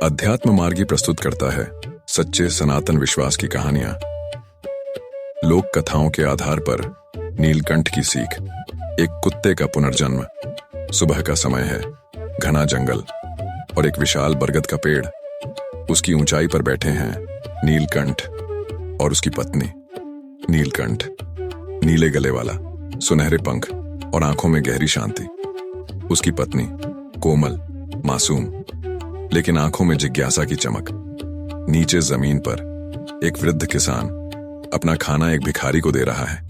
अध्यात्म मार्गी प्रस्तुत करता है सच्चे सनातन विश्वास की कहानियां। लोक कथाओं के आधार पर नीलकंठ की सीख। एक कुत्ते का पुनर्जन्म। सुबह का समय है, घना जंगल और एक विशाल बरगद का पेड़। उसकी ऊंचाई पर बैठे हैं नीलकंठ और उसकी पत्नी। नीलकंठ नीले गले वाला, सुनहरे पंख और आंखों में गहरी शांति। उसकी पत्नी कोमल, मासूम, लेकिन आंखों में जिज्ञासा की चमक। नीचे जमीन पर एक वृद्ध किसान अपना खाना एक भिखारी को दे रहा है।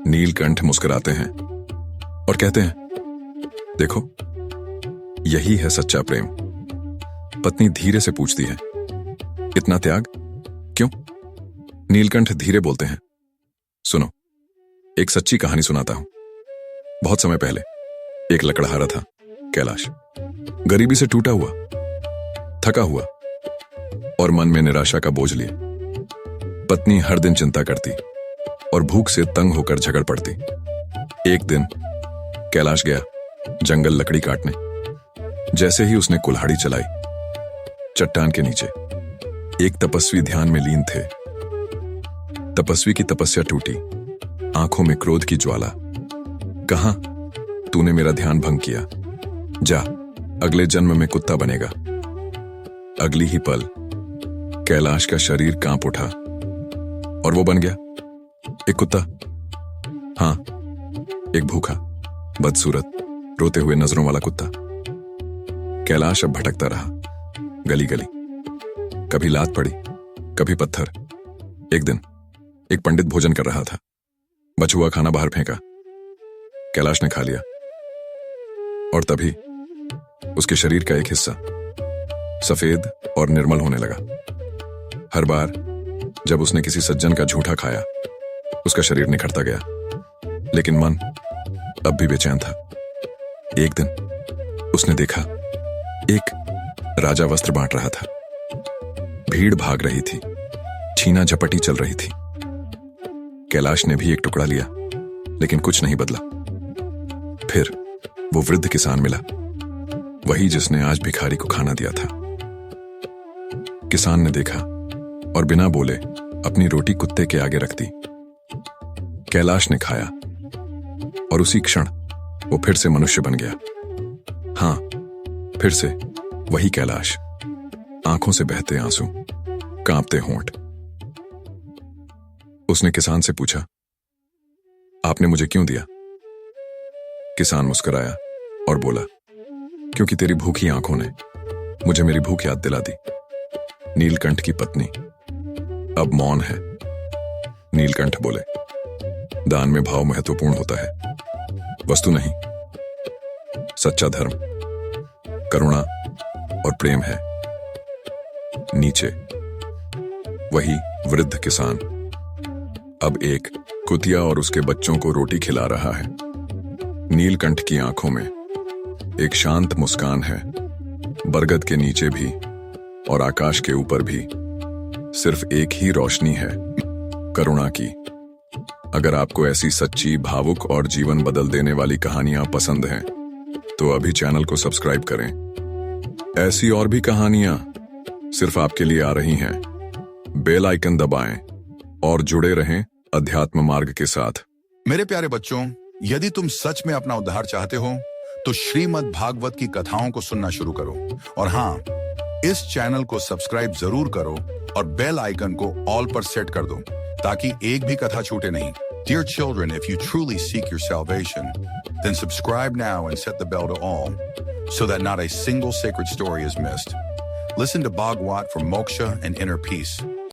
नीलकंठ मुस्कुराते हैं और कहते हैं, देखो, यही है सच्चा प्रेम। पत्नी धीरे से पूछती है, इतना त्याग क्यों? नीलकंठ धीरे बोलते हैं, सुनो, एक सच्ची कहानी सुनाता हूं। बहुत समय पहले एक लकड़हारा था, कैलाश। गरीबी से टूटा हुआ, थका हुआ और मन में निराशा का बोझ लिए। पत्नी हर दिन चिंता करती और भूख से तंग होकर झगड़ पड़ती। एक दिन कैलाश गया जंगल लकड़ी काटने। जैसे ही उसने कुल्हाड़ी चलाई, चट्टान के नीचे एक तपस्वी ध्यान में लीन थे। तपस्वी की तपस्या टूटी, आंखों में क्रोध की ज्वाला। कहां, तूने मेरा ध्यान भंग किया, जा, अगले जन्म में कुत्ता बनेगा। अगली ही पल कैलाश का शरीर कांप उठा और वो बन गया एक कुत्ता। हां, एक भूखा, बदसूरत, रोते हुए नजरों वाला कुत्ता। कैलाश अब भटकता रहा, गली गली। कभी लात पड़ी, कभी पत्थर। एक दिन एक पंडित भोजन कर रहा था। बचा हुआ खाना बाहर फेंका। कैलाश ने खा लिया और तभी उसके शरीर का एक हिस्सा सफेद और निर्मल होने लगा। हर बार जब उसने किसी सज्जन का झूठा खाया, उसका शरीर निखरता गया, लेकिन मन अब भी बेचैन था। एक दिन उसने देखा एक राजा वस्त्र बांट रहा था। भीड़ भाग रही थी, छीना झपटी चल रही थी। कैलाश ने भी एक टुकड़ा लिया, लेकिन कुछ नहीं बदला। फिर वो वृद्ध किसान मिला, वही जिसने आज भिखारी को खाना दिया था। किसान ने देखा और बिना बोले अपनी रोटी कुत्ते के आगे रख दी। कैलाश ने खाया और उसी क्षण वो फिर से मनुष्य बन गया। हां, फिर से वही कैलाश, आंखों से बहते आंसू, कांपते होंठ। उसने किसान से पूछा, आपने मुझे क्यों दिया? किसान मुस्कुराया और बोला, क्योंकि तेरी भूखी आंखों ने मुझे मेरी भूख याद दिला दी। नीलकंठ की पत्नी अब मौन है। नीलकंठ बोले, दान में भाव महत्वपूर्ण होता है, वस्तु नहीं। सच्चा धर्म करुणा और प्रेम है। नीचे वही वृद्ध किसान अब एक कुतिया और उसके बच्चों को रोटी खिला रहा है। नीलकंठ की आंखों में एक शांत मुस्कान है। बरगद के नीचे भी और आकाश के ऊपर भी सिर्फ एक ही रोशनी है, करुणा की। अगर आपको ऐसी सच्ची, भावुक और जीवन बदल देने वाली कहानियां पसंद हैं, तो अभी चैनल को सब्सक्राइब करें। ऐसी और भी कहानियां सिर्फ आपके लिए आ रही हैं। बेल आइकन दबाएं और जुड़े रहें अध्यात्म मार्ग के साथ। मेरे प्यारे बच्चों, यदि तुम सच में अपना उद्धार चाहते हो तो श्रीमद् भागवत की कथाओं को सुनना शुरू करो। और हाँ, इस चैनल को सब्सक्राइब जरूर करो और बेल आइकन को ऑल पर सेट कर दो, ताकि एक भी कथा छूटे नहीं। Dear children, if you truly seek your salvation, then subscribe now and set the bell to all, so that not a single sacred story is missed. Listen to Bhagwat for moksha and inner peace.